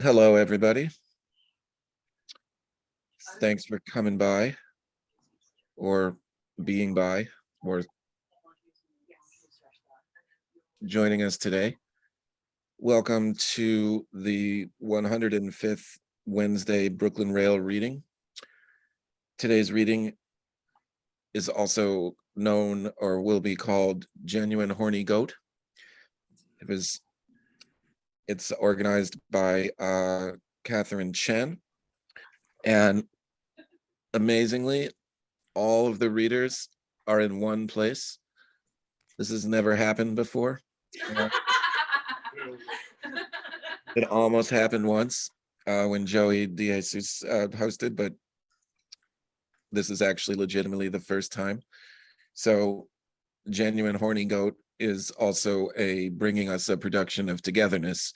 Hello, everybody. Thanks for coming by or being by or joining us today. Welcome to the 105th Wednesday Brooklyn Rail reading. Today's reading is also known or will be called Genuine Horny Goat. It's organized by Catherine Chen, and amazingly, all of the readers are in one place. This has never happened before. It almost happened once when Joey DeJesus hosted, but this is actually legitimately the first time. So Genuine Horny Goat is also bringing us a production of togetherness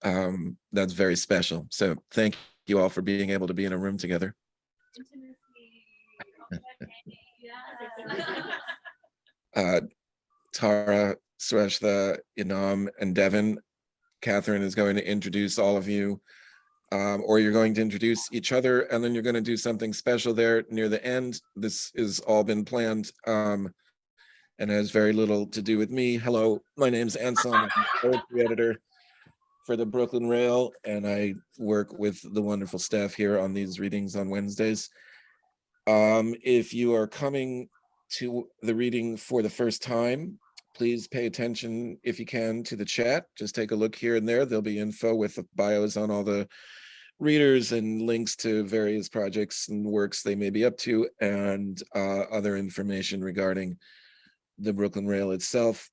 that's very special. So thank you all for being able to be in a room together. Tara, Sreshtha, Inam, and Devyn, Catherine is going to introduce all of you, or you're going to introduce each other, and then you're going to do something special there near the end. This has all been planned and has very little to do with me. Hello, my name's Anselm. I'm the poetry editor for the Brooklyn Rail, and I work with the wonderful staff here on these readings on Wednesdays. If you are coming to the reading for the first time, please pay attention, if you can, to the chat. Just take a look here and there. There'll be info with the bios on all the readers and links to various projects and works they may be up to, and other information regarding the Brooklyn Rail itself.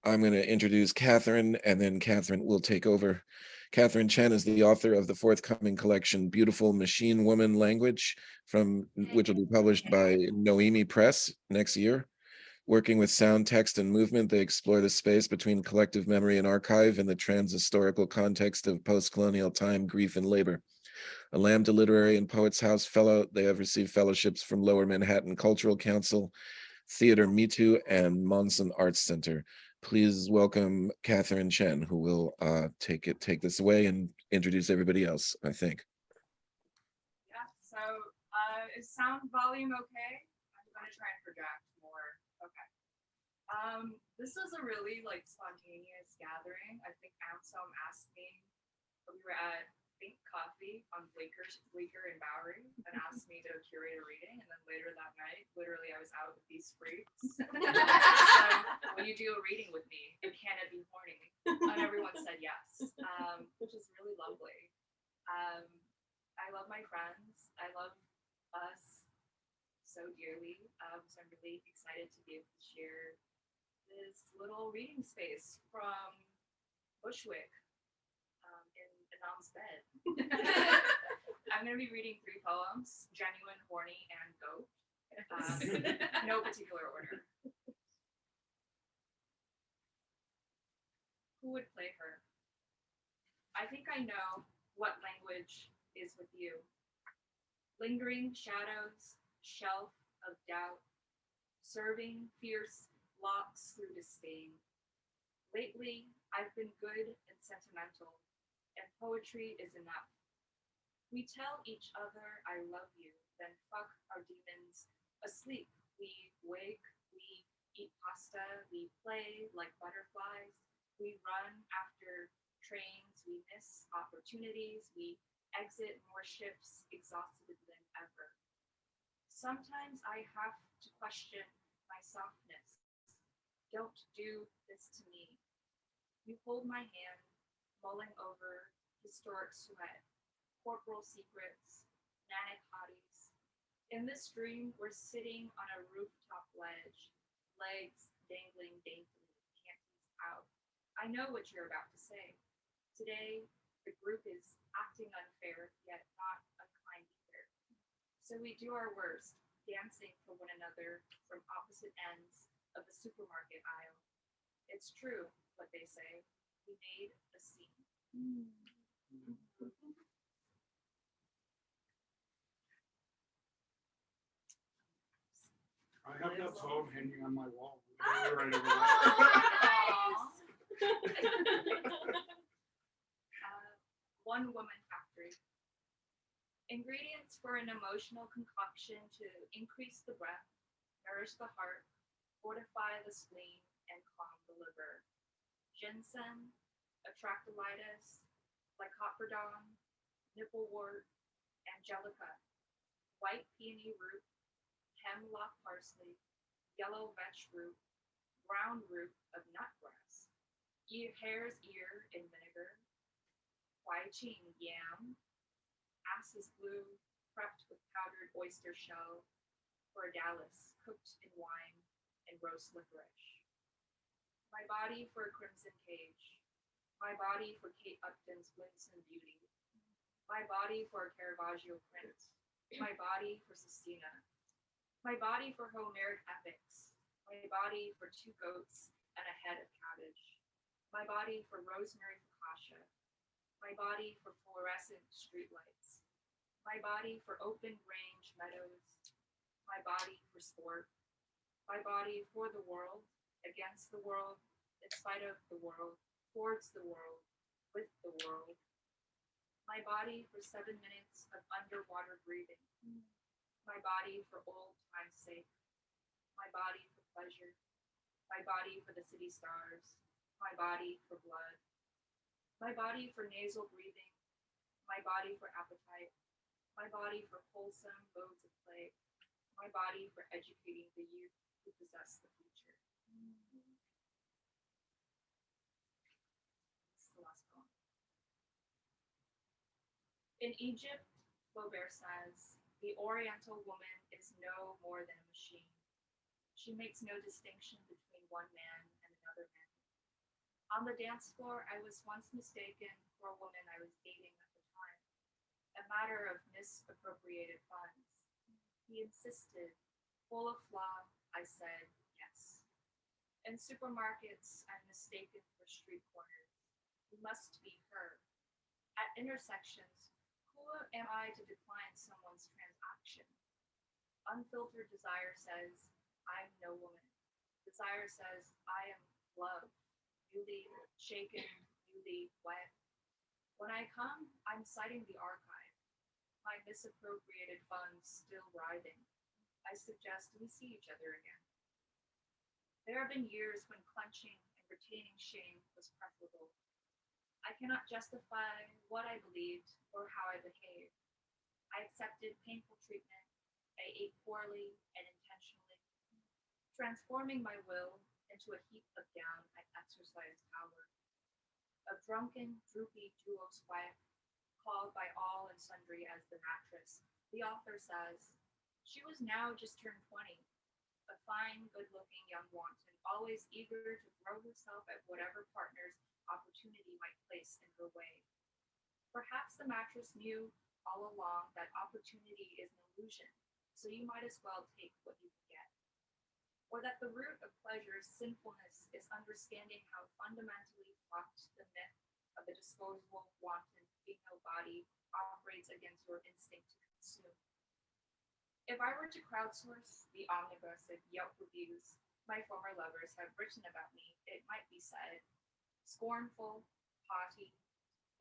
I'm going to introduce Catherine, and then Catherine will take over. Catherine Chen is the author of the forthcoming collection, Beautiful Machine Woman Language, which will be published by Noemi Press next year. Working with sound, text, and movement, they explore the space between collective memory and archive in the trans-historical context of post-colonial time, grief, and labor. A Lambda Literary and Poets House Fellow, they have received fellowships from Lower Manhattan Cultural Council, Theater Me Too, and Monson Arts Center. Please welcome Catherine Chen, who will take this away and introduce everybody else, I think. Yeah, so is sound volume okay? I'm gonna try and project more. Okay. This was a really spontaneous gathering. I think Anselm asked me, we were at Think Coffee on Bleecker and Bowery, and asked me to curate a reading, and then later that night, literally I was out with these freaks. So, will you do a reading with me? And can it be horny? And everyone said yes, which is really lovely. I love my friends. I love us so dearly. So I'm really excited to be able to share this little reading space from Bushwick in Inam's bed. I'm going to be reading 3 poems, Genuine, Horny, and Goat. No particular order. Who would play her? I think I know what language is with you. Lingering shadows, shelf of doubt, serving fierce locks through disdain. Lately, I've been good and sentimental, and poetry is enough. We tell each other I love you, then fuck our demons asleep. We wake, we eat pasta, we play like butterflies, we run after trains, we miss opportunities, we exit more ships exhausted than ever. Sometimes I have to question my softness. Don't do this to me. You hold my hand, mulling over historic sweat, corporal secrets, manic hotties. In this dream, we're sitting on a rooftop ledge, legs dangling daintily, panties out. I know what you're about to say. Today, the group is acting unfair, yet not unkind either. So we do our worst, dancing for one another from opposite ends of the supermarket aisle. It's true what they say. We made a scene. I have that poem hanging on my wall. Right over One woman factory. Ingredients for an emotional concoction to increase the breath, nourish the heart, fortify the spleen, and calm the liver. Ginseng, atractolitis, lycoperdon, nipplewort, angelica, white peony root, hemlock parsley, yellow vetch root, brown root of nutgrass, hare's ear in vinegar, Huaiqing yam, ass's glue, prepped with powdered oyster shell, Fordalis, cooked in wine and roast licorice. My body for a crimson cage. My body for Kate Upton's winsome beauty. My body for a Caravaggio print. My body for Sistina. My body for Homeric epics. My body for 2 goats and a head of cabbage. My body for rosemary focaccia. My body for fluorescent streetlights. My body for open range meadows. My body for sport. My body for the world, against the world, in spite of the world, towards the world, with the world. My body for 7 minutes of underwater breathing. My body for old time's sake. My body for pleasure. My body for the city stars. My body for blood. My body for nasal breathing. My body for appetite. My body for wholesome modes of play. My body for educating the youth who possess the future. This is the last poem. In Egypt, Flaubert says, the Oriental woman is no more than a machine. She makes no distinction between one man and another man. On the dance floor, I was once mistaken for a woman I was dating at the time, a matter of misappropriated funds. He insisted, full of flaw, I said yes. In supermarkets, I'm mistaken for street corners. You must be her. At intersections, who am I to decline someone's transaction? Unfiltered desire says, I'm no woman. Desire says, I am love, newly shaken, newly wet. When I come, I'm citing the archive, my misappropriated funds still writhing. I suggest we see each other again. There have been years when clenching and retaining shame was preferable. I cannot justify what I believed or how I behaved. I accepted painful treatment. I ate poorly and intentionally. Transforming my will into a heap of down, I exercised power. A drunken, droopy duo swipe, called by all and sundry as the mattress, the author says, she was now just turned 20, a fine, good-looking young wanton, always eager to throw herself at whatever partner's opportunity might place in her way. Perhaps the mattress knew all along that opportunity is an illusion, so you might as well take what you can get. Or that the root of pleasure's sinfulness is understanding how fundamentally fucked the myth of the disposable, wanton female body operates against your instinct to consume. If I were to crowdsource the omnibus of Yelp reviews my former lovers have written about me, it might be said, scornful, haughty,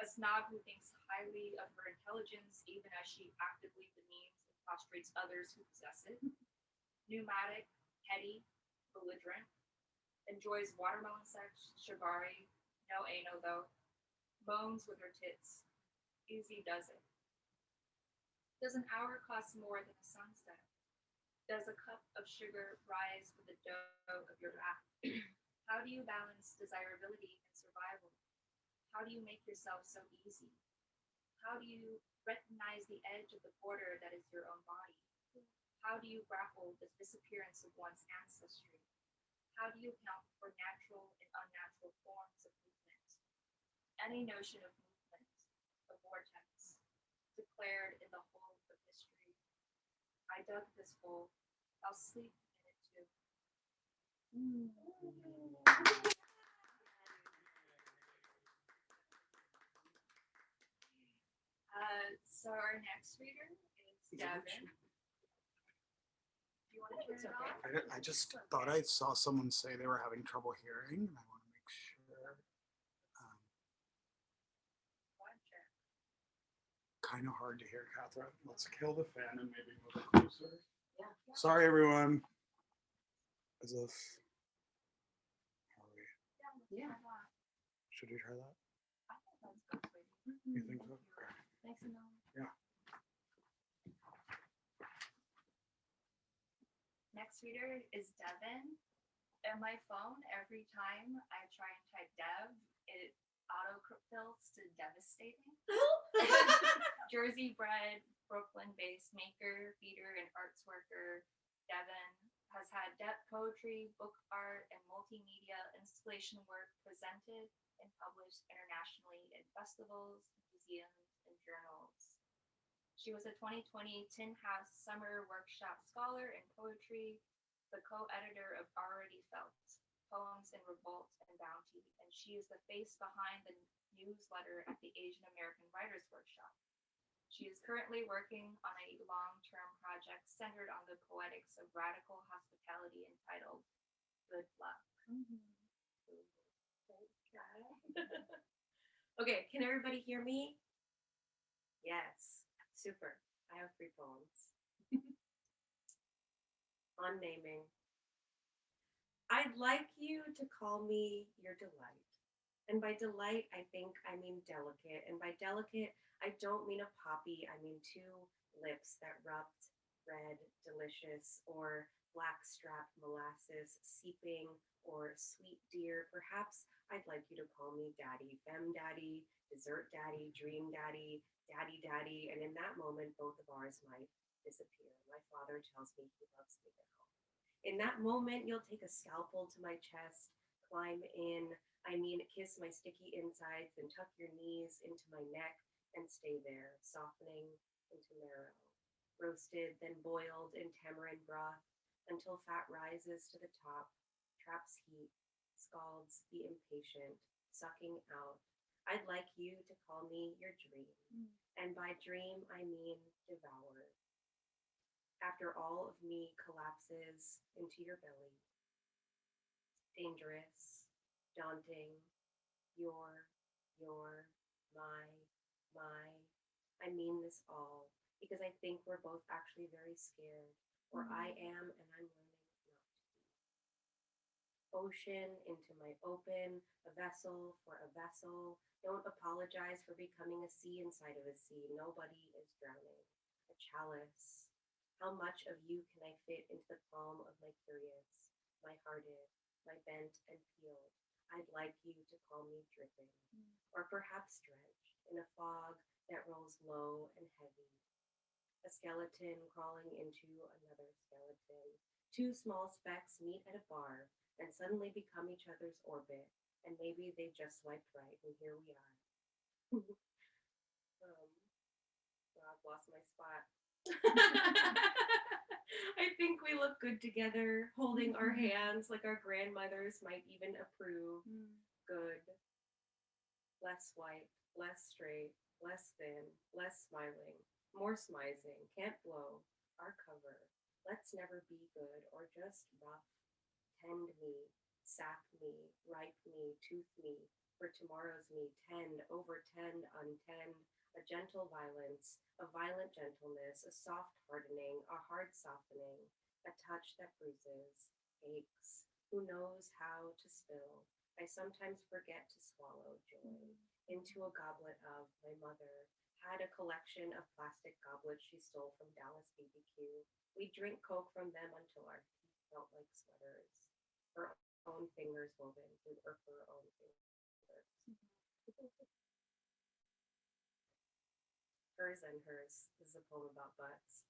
a snob who thinks highly of her intelligence even as she actively demeans and prostrates others who possess it, pneumatic, heady, belligerent, enjoys watermelon sex, shibari, no anal though, moans with her tits, easy does it. Does an hour cost more than a sunset? Does a cup of sugar rise with the dough of your wrath? How do you balance desirability and survival? How do you make yourself so easy? How do you recognize the edge of the border that is your own body? How do you grapple with the disappearance of one's ancestry? How do you account for natural and unnatural forms of movement? Any notion of movement, a vortex, declared in the hole of history. I dug this hole. I'll sleep in it too. So our next reader is Devyn. Do you want to turn it off? I just thought I saw someone say they were having trouble hearing, and I want to make sure. Go ahead, Chen. kind of hard to hear, Catherine. Let's kill the fan and maybe move it closer. Yeah. Sorry, everyone. As if. Are we, Yeah. should we try that? I think that's good, sweetie. You think so? Okay. Thanks, Inam. Yeah. Next reader is Devyn. And my phone, every time I try and type Dev, it auto-fills to devastating. Jersey-bred, Brooklyn-based maker, feeder, and arts worker, Devyn has had poetry, book art, and multimedia installation work presented and published internationally in festivals, museums, and journals. She was a 2020 Tin House Summer Workshop Scholar in Poetry, the co-editor of Already Felt, Poems in Revolt and Bounty, and she is the face behind the newsletter at the Asian American Writers Workshop. She is currently working on a long-term project centered on the poetics of radical hospitality entitled Good Luck. Okay, can everybody hear me? Yes, super. I have 3 poems. On naming. I'd like you to call me your delight. And by delight, I think I mean delicate. And by delicate, I don't mean a poppy. I mean 2 lips that rubbed red, delicious, or black-strapped molasses seeping, or sweet dear. Perhaps I'd like you to call me daddy, femme daddy, dessert daddy, dream daddy, daddy daddy. And in that moment, both of ours might disappear. My father tells me he loves me now. In that moment, you'll take a scalpel to my chest, climb in, kiss my sticky insides, and tuck your knees into my neck and stay there, softening into marrow. Roasted, then boiled in tamarind broth until fat rises to the top, traps heat, scalds the impatient, sucking out. I'd like you to call me your dream. And by dream, I mean devour. After all of me collapses into your belly. Dangerous, daunting, your, my. I mean this all because I think we're both actually very scared, or I am and I'm learning not to be. Ocean into my open, a vessel for a vessel. Don't apologize for becoming a sea inside of a sea. Nobody is drowning. A chalice. How much of you can I fit into the palm of my curious, my hearted, my bent and peeled? I'd like you to call me dripping, or perhaps drenched in a fog that rolls low and heavy. A skeleton crawling into another skeleton. 2 small specks meet at a bar and suddenly become each other's orbit, and maybe they just swiped right, and here we are. I've lost my spot. I think we look good together, holding our hands like our grandmothers might even approve. Good. Less white, less straight, less thin, less smiling, more smizing, can't blow, our cover. Let's never be good or just rough. Tend me, sap me, ripe me, tooth me, for tomorrow's me, tend, overtend, untend. A gentle violence, a violent gentleness, a soft hardening, a hard softening, a touch that bruises, aches, who knows how to spill. I sometimes forget to swallow joy into a goblet of my mother. Had a collection of plastic goblets she stole from Dallas BBQ. We'd drink Coke from them until our teeth felt like sweaters. Her own fingers woven through her own fingers. Hers and hers. This is a poem about butts.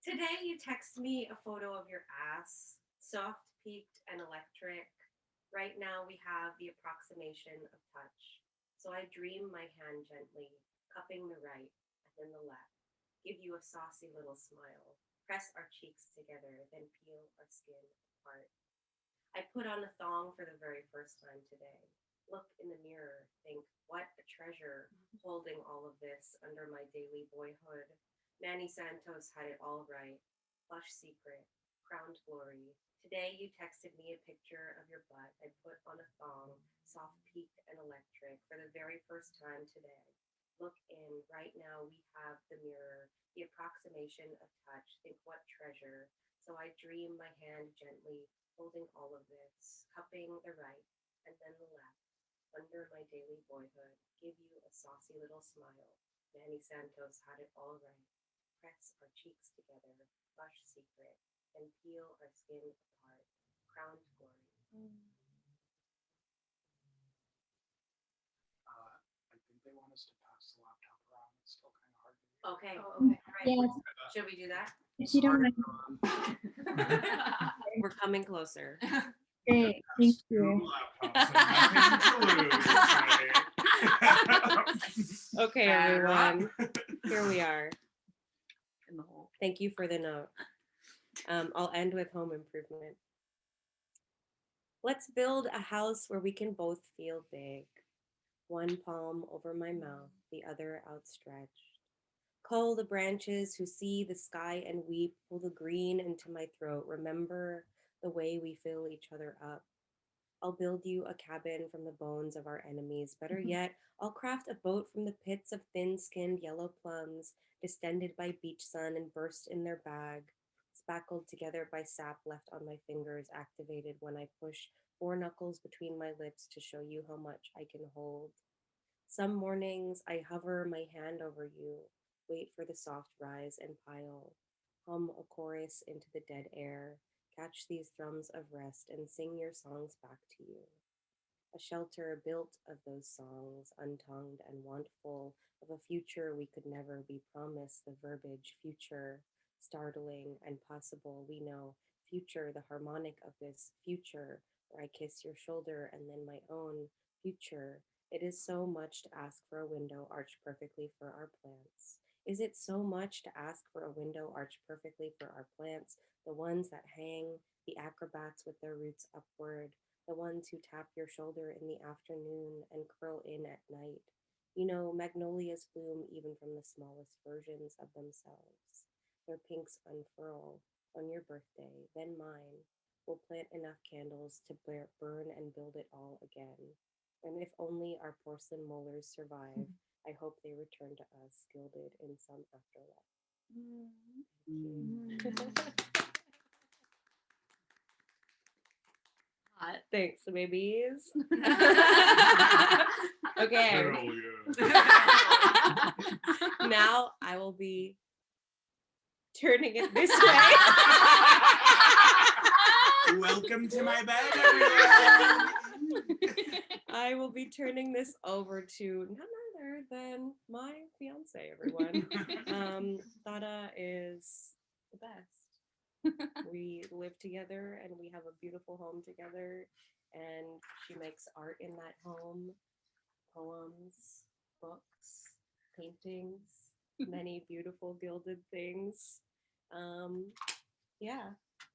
Today you text me a photo of your ass, soft, peaked, and electric. Right now we have the approximation of touch. So I dream my hand gently, cupping the right and then the left. Give you a saucy little smile. Press our cheeks together, then peel our skin apart. I put on a thong for the very first time today. Look in the mirror, think, what a treasure, holding all of this under my daily boyhood. Manny Santos had it all right. Plush secret, crowned glory. Today you texted me a picture of your butt. I put on a thong, soft peak and electric for the very first time today. Look in. Right now we have the mirror, the approximation of touch. Think what treasure. So I dream my hand gently, holding all of this, cupping the right and then the left, under my daily boyhood, give you a saucy little smile. Manny Santos had it all right. Press our cheeks together, blush secret, and peel our skin apart. Crowned glory. I think they want us to pass the laptop around. It's still kind of hard to hear. Okay. Oh, Okay. All right. Yes, Should we do that? if you don't mind. We're coming closer. Great, thank Two you. laptops and nothing to lose, right? Okay, Batter up. everyone. Here we are. In the hole. Thank you for the note. I'll end with home improvement. Let's build a house where we can both feel big. One palm over my mouth, the other outstretched. Cull the branches who see the sky and weep, pull the green into my throat. Remember the way we fill each other up. I'll build you a cabin from the bones of our enemies. Better yet, I'll craft a boat from the pits of thin-skinned yellow plums, distended by beach sun and burst in their bag, spackled together by sap left on my fingers, activated when I push 4 knuckles between my lips to show you how much I can hold. Some mornings I hover my hand over you, wait for the soft rise and pile, hum a chorus into the dead air, catch these thrums of rest and sing your songs back to you. A shelter built of those songs, untongued and wantful of a future we could never be promised, the verbiage future, startling and possible, we know, future, the harmonic of this future, where I kiss your shoulder and then my own future. It is so much to ask for a window arched perfectly for our plants. Is it so much to ask for a window arched perfectly for our plants, the ones that hang, the acrobats with their roots upward, the ones who tap your shoulder in the afternoon and curl in at night? You know, magnolias bloom even from the smallest versions of themselves. Their pinks unfurl on your birthday, then mine. We'll plant enough candles to burn and build it all again. And if only our porcelain molars survive, I hope they return to us gilded in some afterlife. Hot. Thanks, babies. Okay. Hell yeah. Now I will be turning it this way. Welcome to my bed, everyone. I will be turning this over to none other than my fiance, everyone. Dada is the best. We live together and we have a beautiful home together, and she makes art in that home, poems, books, paintings, many beautiful gilded things. Yeah,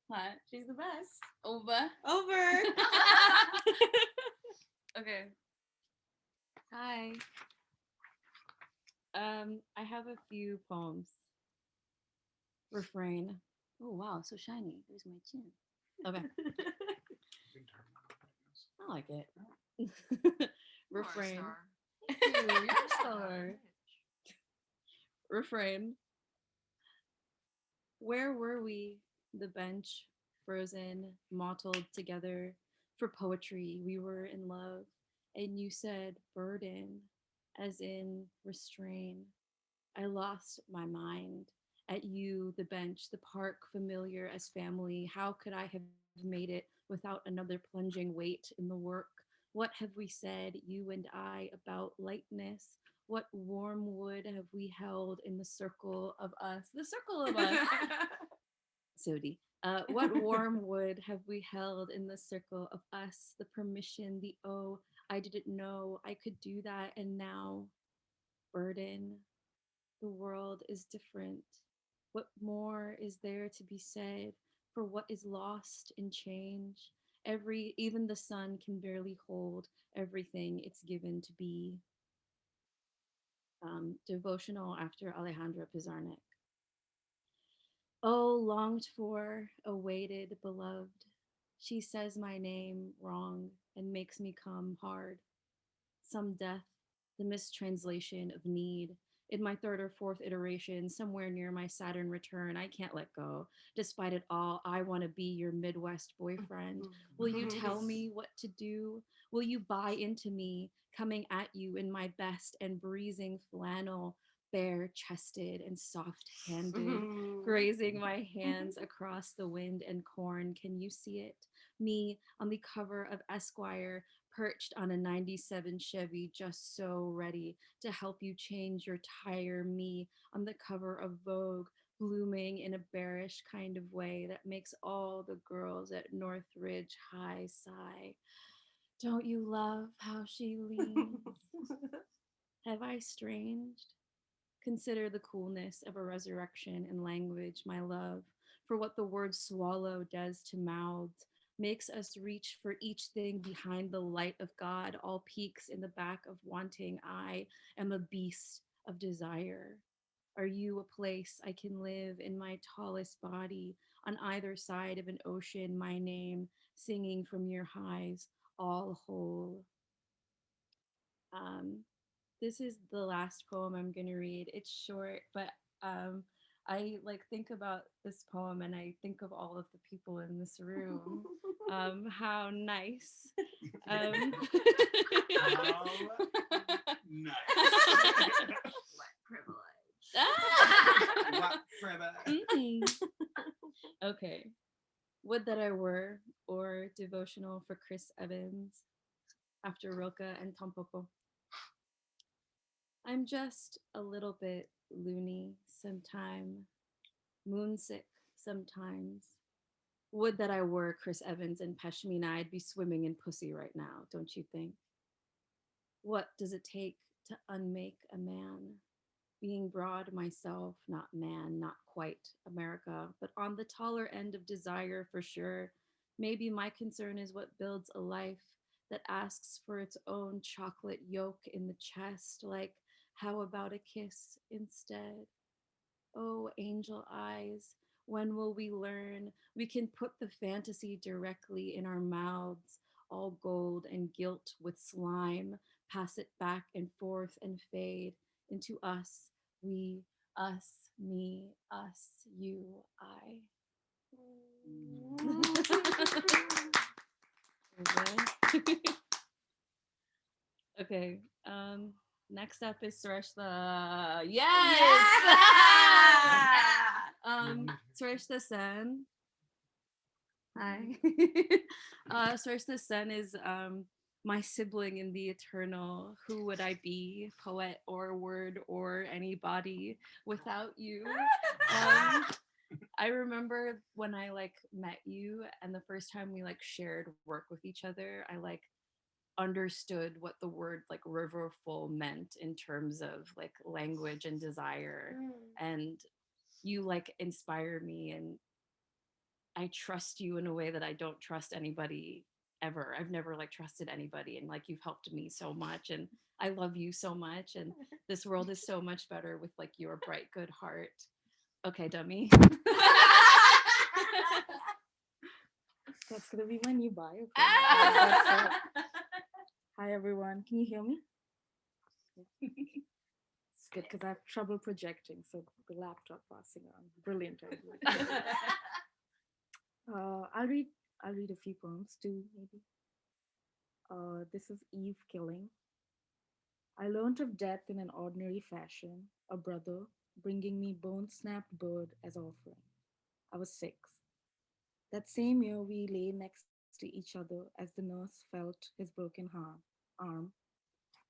Hot. she's the best. Over. Over. Okay. Hi. I have a few poems. Refrain. Oh wow, so shiny. There's my chin. Okay, I like it. Refrain. Thank you. You're a star. Refrain. Where were we? The bench, frozen, mottled together. For poetry, we were in love, and you said burden, as in restrain. I lost my mind. At you, the bench, the park, familiar as family. How could I have made it without another plunging weight in the work? What have we said, you and I, about lightness? What warm wood have we held in the circle of us? The circle of us. Sodi. What warm wood have we held in the circle of us? The permission, the oh, I didn't know I could do that, and now burden. The world is different. What more is there to be said for what is lost in change? Even the sun can barely hold everything it's given to be. Devotional after Alejandra Pizarnik. Oh, longed for, awaited, beloved, She says my name wrong and makes me come hard. Some death, the mistranslation of need. In my third or fourth iteration, somewhere near my Saturn return, I can't let go. Despite it all, I want to be your Midwest boyfriend. Will you tell me what to do? Will you buy into me, coming at you in my best and breezing flannel, bare chested and soft handed, grazing my hands across the wind and corn? Can you see it? Me on the cover of Esquire, perched on a 97 Chevy, just so ready to help you change your tire. Me on the cover of Vogue, blooming in a bearish kind of way that makes all the girls at Northridge High sigh. Don't you love how she leans? Have I stranged? Consider the coolness of a resurrection in language, my love, for what the word swallow does to mouths, makes us reach for each thing behind the light of God, all peaks in the back of wanting. I am a beast of desire. Are you a place I can live in my tallest body, on either side of an ocean, my name, singing from your highs, all whole? Um, this is the last poem I'm gonna read. It's short, but um, I like think about this poem and I think of all of the people in this room. How nice. Um, How nice. What privilege. What privilege. Okay. Would that I were, or devotional for Chris Evans, after Rilke and Tampoco. I'm just a little bit loony sometime, moonsick sometimes. Would that I were Chris Evans and Pashmina, I'd be swimming in pussy right now, don't you think? What does it take to unmake a man? Being broad myself, not man, not quite America, but on the taller end of desire for sure. Maybe my concern is what builds a life that asks for its own chocolate yolk in the chest, like, how about a kiss instead? Oh, angel eyes, when will we learn? We can put the fantasy directly in our mouths, all gold and gilt with slime, pass it back and forth and fade into us, we, us, me, us, you, I. Okay. Next up is Sreshtha. Yes. Sreshtha Sen. Hi. Sreshtha Sen is my sibling in the eternal. Who would I be, poet or word or anybody without you? I remember when I like met you and the first time we like shared work with each other, I like understood what the word like riverful meant in terms of like language and desire. And you like inspire me, and I trust you in a way that I don't trust anybody ever. I've never like trusted anybody, and like you've helped me so much, and I love you so much, and this world is so much better with like your bright good heart. Okay, dummy. That's gonna be my new bio. That's it. Hi everyone, can you hear me? It's good because I have trouble projecting, so the laptop passing on. Brilliant idea. I'll read a few poems too, maybe. This is Eve Killing. I learnt of death in an ordinary fashion, a brother bringing me bone-snapped bird as offering. I was 6. That same year, we lay next to each other as the nurse felt his broken arm,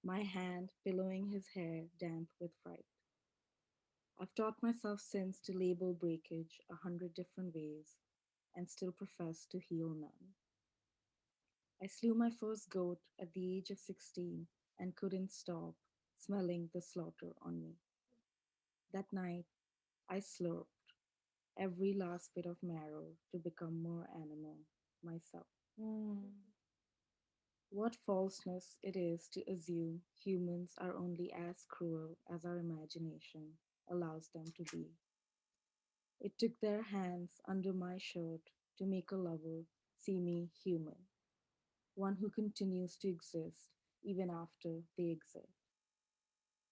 my hand pillowing his hair damp with fright. I've taught myself since to label breakage 100 different ways and still profess to heal none. I slew my first goat at the age of 16 and couldn't stop smelling the slaughter on me. That night, I slurped every last bit of marrow to become more animal myself. What falseness it is to assume humans are only as cruel as our imagination allows them to be. It took their hands under my shirt to make a lover see me human, one who continues to exist even after they exist.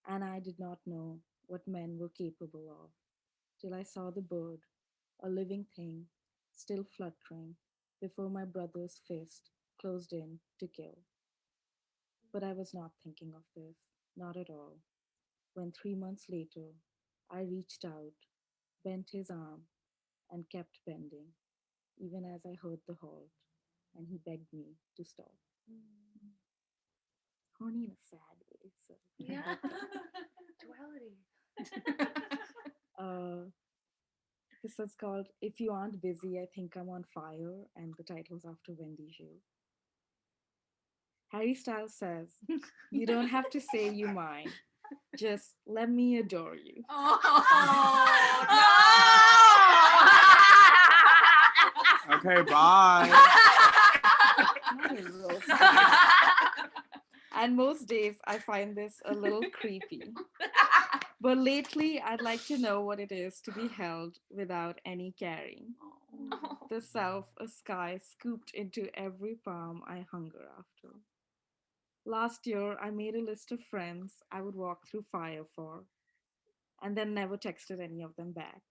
And I did not know what men were capable of till I saw the bird, a living thing, still fluttering before my brother's fist closed in to kill. But I was not thinking of this, not at all, when 3 months later I reached out, bent his arm, and kept bending, even as I heard the halt, and he begged me to stop. Horny in a sad way, so. Yeah. Duality. Uh, this is called If You Aren't Busy, I Think I'm on Fire, and the title's after Wendy Zhu. Harry Styles says, "You don't have to say you mine. Just let me adore you." Okay, bye. Not a real And most days I find this a little creepy. But lately, I'd like to know what it is to be held without any caring. The self, a sky scooped into every palm I hunger after. Last year, I made a list of friends I would walk through fire for, and then never texted any of them back.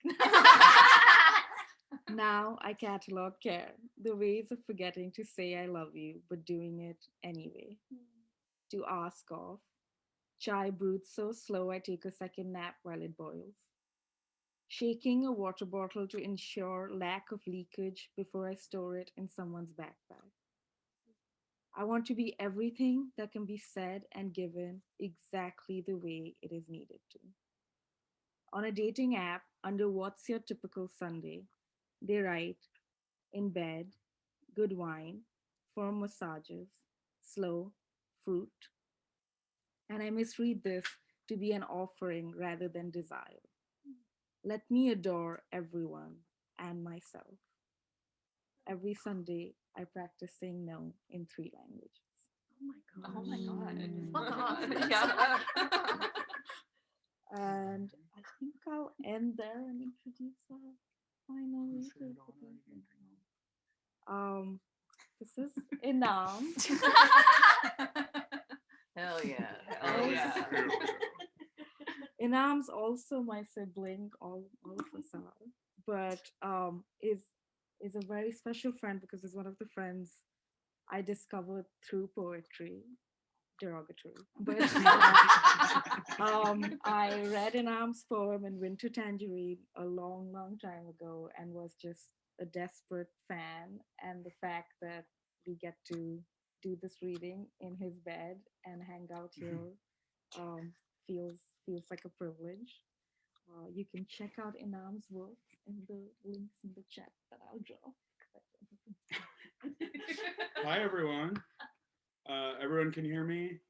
Now I catalog care, the ways of forgetting to say I love you, but doing it anyway. To ask off, chai brewed so slow I take a second nap while it boils. Shaking a water bottle to ensure lack of leakage before I store it in someone's backpack. I want to be everything that can be said and given exactly the way it is needed to. On a dating app, under What's Your Typical Sunday, they write, in bed, good wine, firm massages, slow, fruit. And I misread this to be an offering rather than desire. Let me adore everyone and myself. Every Sunday, I practice saying no in 3 languages. Oh my god. Mm. Yeah. And I think I'll end there and introduce our final reader. This is Inam. Hell yeah. Hell yeah. Inam's also my sibling, all of us are, but is a very special friend because it's one of the friends I discovered through poetry, derogatory. But I read Inam's poem in Winter Tangerine a long, long time ago and was just a desperate fan. And the fact that we get to do this reading in his bed and hang out here um, feels like a privilege. You can check out Inam's work in the links in the chat that I'll drop. Hi, everyone. Everyone can hear me?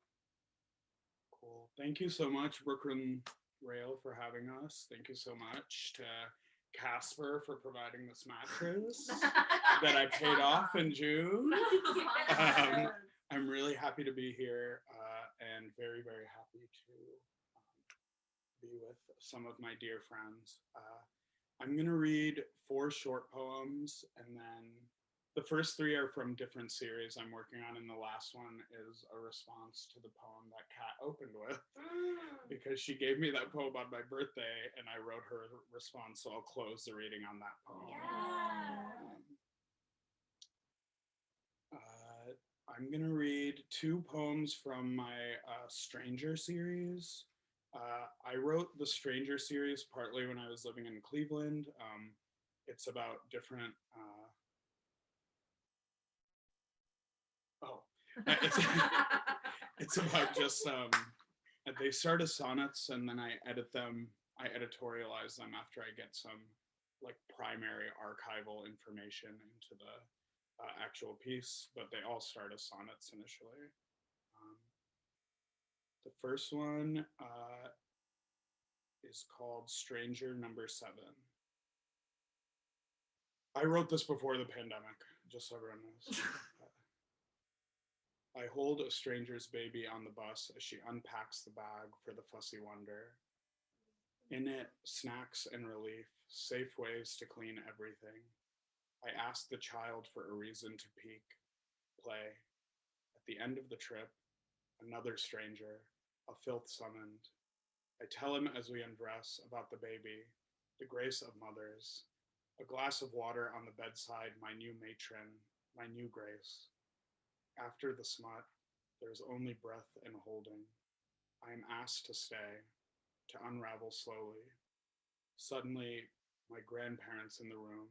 Cool. Thank you so much, Brooklyn Rail, for having us. Thank you so much to Casper for providing this mattress that I paid off in June. I'm really happy to be here and very, very happy to be with some of my dear friends. I'm going to read 4 short poems, and then the first 3 are from different series I'm working on, and the last one is a response to the poem that Kat opened with, because she gave me that poem on my birthday, and I wrote her response, so I'll close the reading on that poem. I'm going to read 2 poems from my Stranger series. I wrote the Stranger series partly when I was living in Cleveland. It's about different it's about just they start as sonnets and then I editorialize them after I get some like primary archival information into the actual piece, but they all start as sonnets initially. The first one is called Stranger Number 7. I wrote this before the pandemic, just so everyone knows. I hold a stranger's baby on the bus as she unpacks the bag for the fussy wonder. In it, snacks and relief, safe ways to clean everything. I ask the child for a reason to peek, play. At the end of the trip, another stranger, a filth summoned. I tell him as we undress about the baby, the grace of mothers, a glass of water on the bedside, my new matron, my new grace. After the smut, there's only breath and holding. I am asked to stay, to unravel slowly. Suddenly, my grandparents in the room.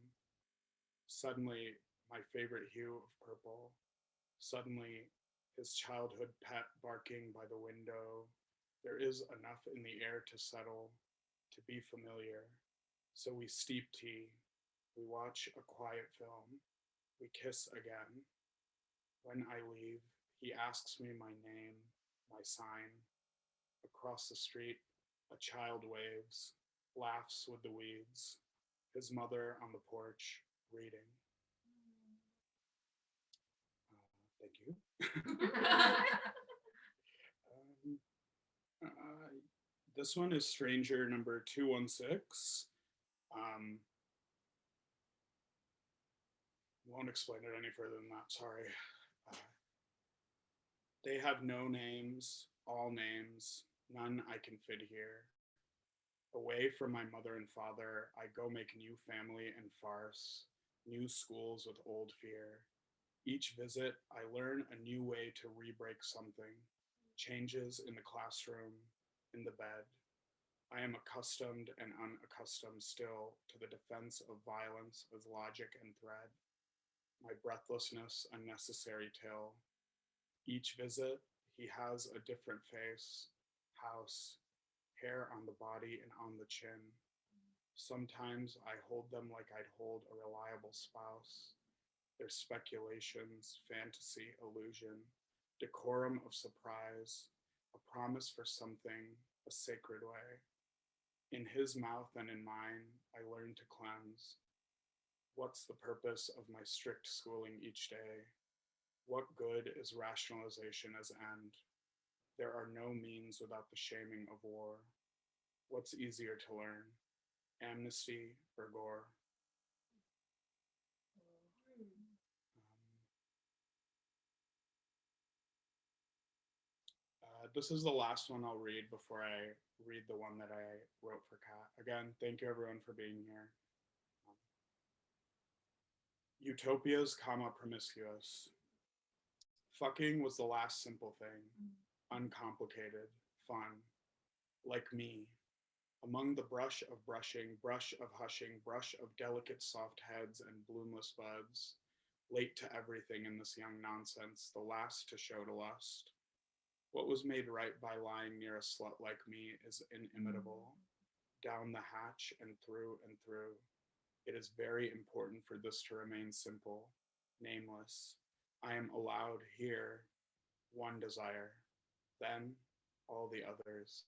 Suddenly, my favorite hue of purple. Suddenly, his childhood pet barking by the window. There is enough in the air to settle, to be familiar. So we steep tea. We watch a quiet film. We kiss again. When I leave, he asks me my name, my sign. Across the street, a child waves, laughs with the weeds. His mother on the porch, reading. Thank you. This one is stranger number 216. Won't explain it any further than that, sorry. They have no names, all names, none I can fit here. Away from my mother and father, I go make new family and farce, new schools with old fear. Each visit, I learn a new way to re-break something, changes in the classroom, in the bed. I am accustomed and unaccustomed still to the defense of violence as logic and thread. My breathlessness unnecessary till. Each visit, he has a different face, house, hair on the body and on the chin. Sometimes I hold them like I'd hold a reliable spouse. Their speculations, fantasy, illusion, decorum of surprise, a promise for something, a sacred way. In his mouth and in mine, I learn to cleanse. What's the purpose of my strict schooling each day? What good is rationalization as end? There are no means without the shaming of war. What's easier to learn? Amnesty or gore? This is the last one I'll read before I read the one that I wrote for Kat. Again, thank you everyone for being here. Utopias, promiscuous. Fucking was the last simple thing. Uncomplicated, fun. Like me. Among the brush of brushing, brush of hushing, brush of delicate soft heads and bloomless buds. Late to everything in this young nonsense, the last to show to lust. What was made right by lying near a slut like me is inimitable. Down the hatch and through and through. It is very important for this to remain simple, nameless. I am allowed here one desire, then all the others.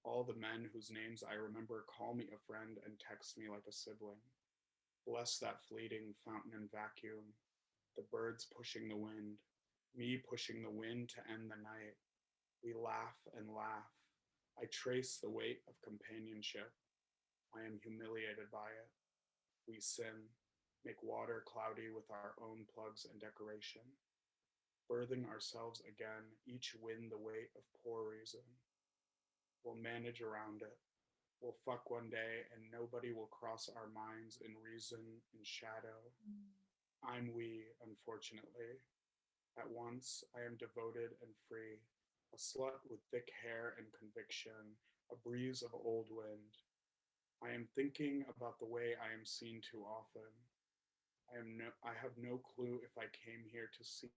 All the men whose names I remember call me a friend and text me like a sibling. Bless that fleeting fountain and vacuum, the birds pushing the wind, me pushing the wind to end the night. We laugh and laugh. I trace the weight of companionship. I am humiliated by it. We sin, make water cloudy with our own plugs and decoration. Birthing ourselves again, each win the weight of poor reason. We'll manage around it. We'll fuck one day and nobody will cross our minds in reason, in shadow. I'm we, unfortunately. At once, I am devoted and free, a slut with thick hair and conviction, a breeze of old wind. I am thinking about the way I am seen too often. I have no clue if I came here to see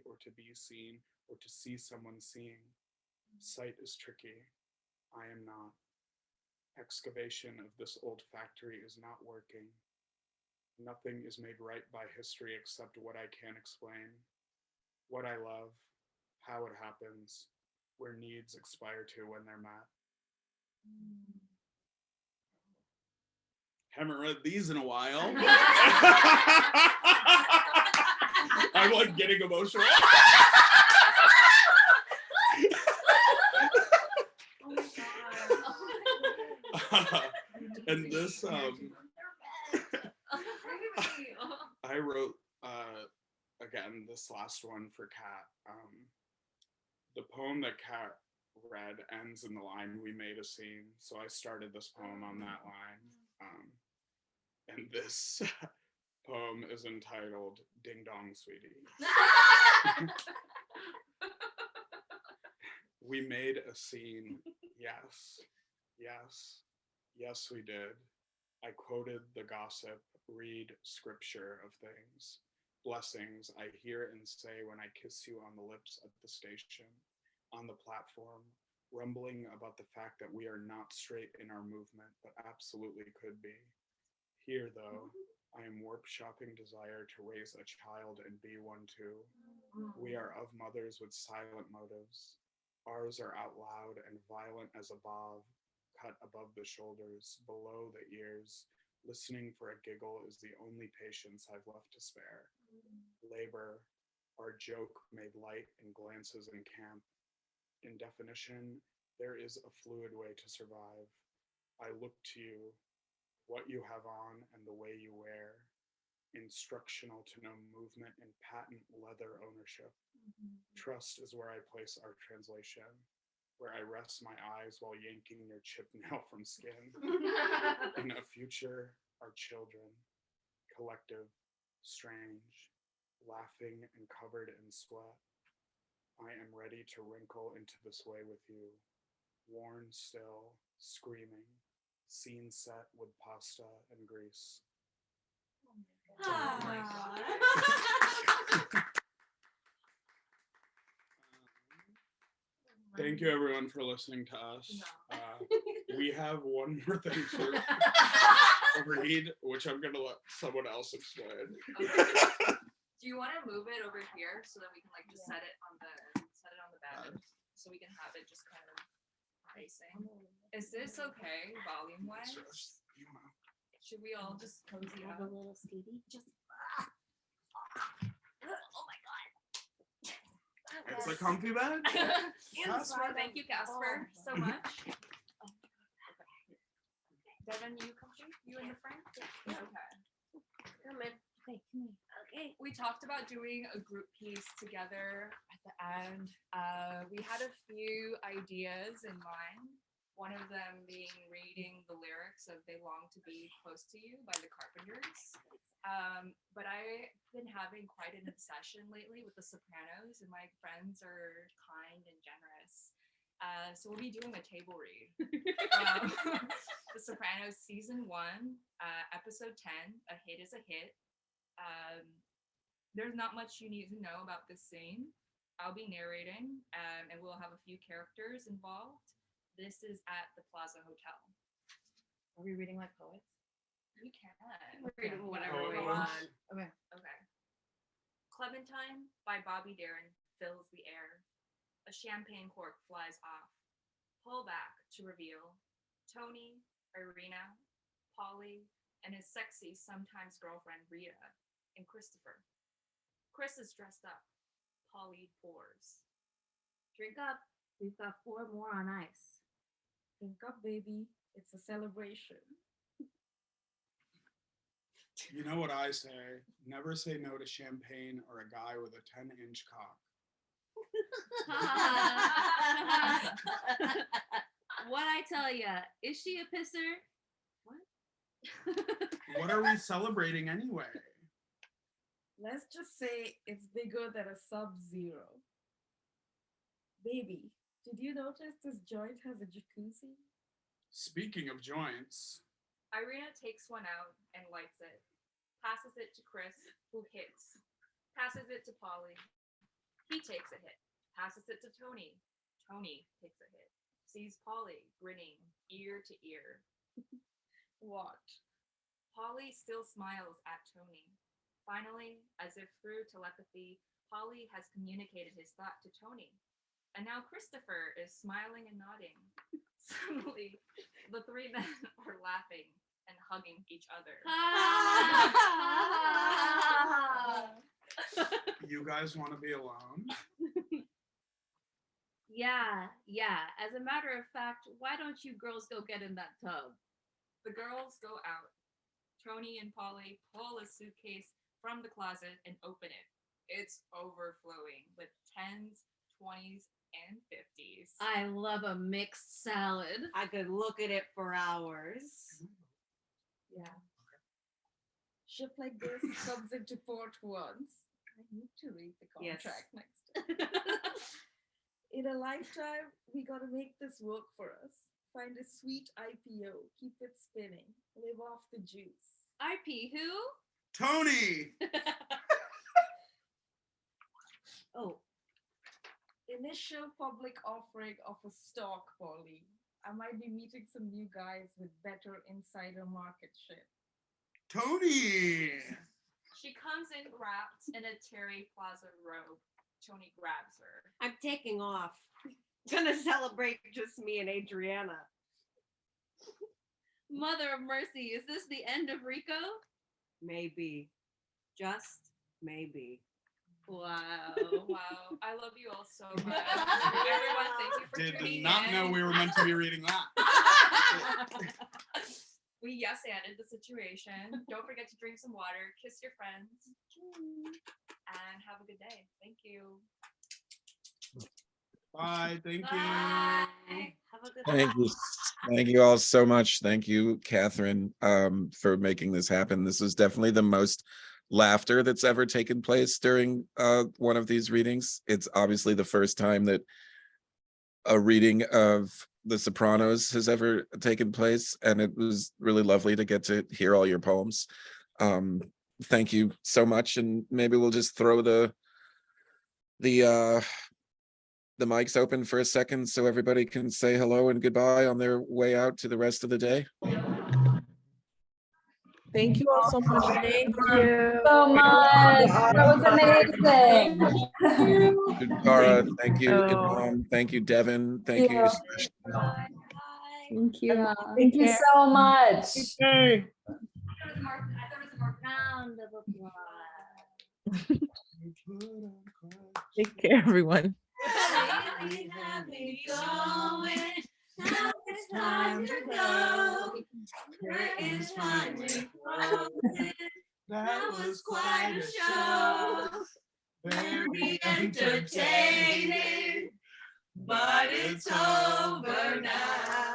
or to be seen or to see someone seeing. Sight is tricky. I am not. Excavation of this old factory is not working. Nothing is made right by history except what I can explain. What I love, how it happens, where needs expire to when they're met. Haven't read these in a while. I'm like getting emotional. Oh my god. And this I wrote, again, this last one for Kat. The poem that Kat read ends in the line, "We made a scene." So I started this poem on that line. And this poem is entitled "Ding Dong, Sweetie." We made a scene, yes, yes, yes we did. I quoted the gossip, read scripture of things. Blessings I hear and say when I kiss you on the lips at the station, on the platform, rumbling about the fact that we are not straight in our movement, but absolutely could be. Here, though, I am workshopping desire to raise a child and be one too. We are of mothers with silent motives. Ours are out loud and violent as a bob, cut above the shoulders, below the ears. Listening for a giggle is the only patience I've left to spare. Labor, our joke made light in glances in camp. In definition, there is a fluid way to survive. I look to you, what you have on and the way you wear. Instructional to know movement and patent leather ownership. Trust is where I place our translation, where I rest my eyes while yanking your chip nail from skin. In a future, our children, collective, strange, laughing and covered in sweat. I am ready to wrinkle into this way with you, worn still, screaming, scene set with pasta and grease. Oh my God. Thank you everyone for listening to us. We have one more thing to read, which I'm gonna let someone else explain. Okay. Do you want to move it over here so that we can like just set it on the bed, so we can have it just kind of facing? Is this okay, volume wise? Should we all just cozy up? A little Stevie. Just. Oh my God. It's a comfy bed. Casper, thank you, Casper, so much. Devyn, you comfy? You in the front? Okay. Come in. Okay, come here. Okay. We talked about doing a group piece together at the end. We had a few ideas in mind. One of them being reading the lyrics of "They Long to Be Close to You" by the Carpenters. But I've been having quite an obsession lately with the Sopranos, and my friends are kind and generous. So we'll be doing a table read. The Sopranos Season One, Episode 10, A Hit is a Hit. There's not much you need to know about this scene. I'll be narrating, and we'll have a few characters involved. This is at the Plaza Hotel. Are we reading like poets? We can. Read whatever we Poets. want. Okay. Okay. Clementine by Bobby Darin fills the air. A champagne cork flies off. Pull back to reveal Tony, Irina, Polly, and his sexy sometimes girlfriend Rita, and Christopher. Chris is dressed up. Polly pours. Drink up. We've got 4 more on ice. Drink up, baby. It's a celebration. You know what I say? Never say no to champagne or a guy with a 10-inch cock. What I tell ya? Is she a pisser? What are we celebrating anyway? Let's just say it's bigger than a Sub-Zero. Baby, did you notice this joint has a jacuzzi? Speaking of joints, Irina takes one out and lights it. Passes it to Chris, who hits. Passes it to Polly. He takes a hit. Passes it to Tony. Tony takes a hit. Sees Polly grinning ear to ear. What? Polly still smiles at Tony. Finally, as if through telepathy, Polly has communicated his thought to Tony. And now Christopher is smiling and nodding. Suddenly, the 3 men are laughing and hugging each other. you guys want to be alone? Yeah. As a matter of fact, why don't you girls go get in that tub? The girls go out. Tony and Polly pull a suitcase from the closet and open it. It's overflowing with 10s, 20s, and 50s. I love a mixed salad. I could look at it for hours. Yeah. Ship like this comes into port once. I need to read the Yes. contract next. In a lifetime, we gotta make this work for us. Find a sweet IPO, keep it spinning, live off the juice. RP who? Tony. Oh, initial public offering of a stock, Polly. I might be meeting some new guys with better insider market shit. Tony. She comes in wrapped in a Terry Plaza robe. Tony grabs her. I'm taking off. Gonna celebrate just me and Adriana. Mother of mercy, is this the end of Rico? Maybe. Just maybe. Wow. Wow. I love you all so much. Everyone, thank you for tuning Did not in. know we were meant to be reading that. We yes-anded the situation. Don't forget to drink some water, kiss your friends, and have a good day. Thank you. Bye. Thank you. Bye. Have a good Thank you. Thank you all so much. Thank you, Catherine, for making this happen. This was definitely the most laughter that's ever taken place during one of these readings. It's obviously the first time that a reading of The Sopranos has ever taken place, and it was really lovely to get to hear all your poems. Thank you so much, and maybe we'll just throw the mics open for a second so everybody can say hello and goodbye on their way out to the rest of the day. Thank you all so much. Thank you so much. That was amazing. Tara, thank you. Oh. Inam, thank you, Devyn. Thank you. Yeah. Sreshtha. Thank you. Thank you so much. Hey. Round of applause. Take care, everyone. Really have me going. Now it's time to go. Curtains finally closing. That was quite a show. Very entertaining, but it's over now.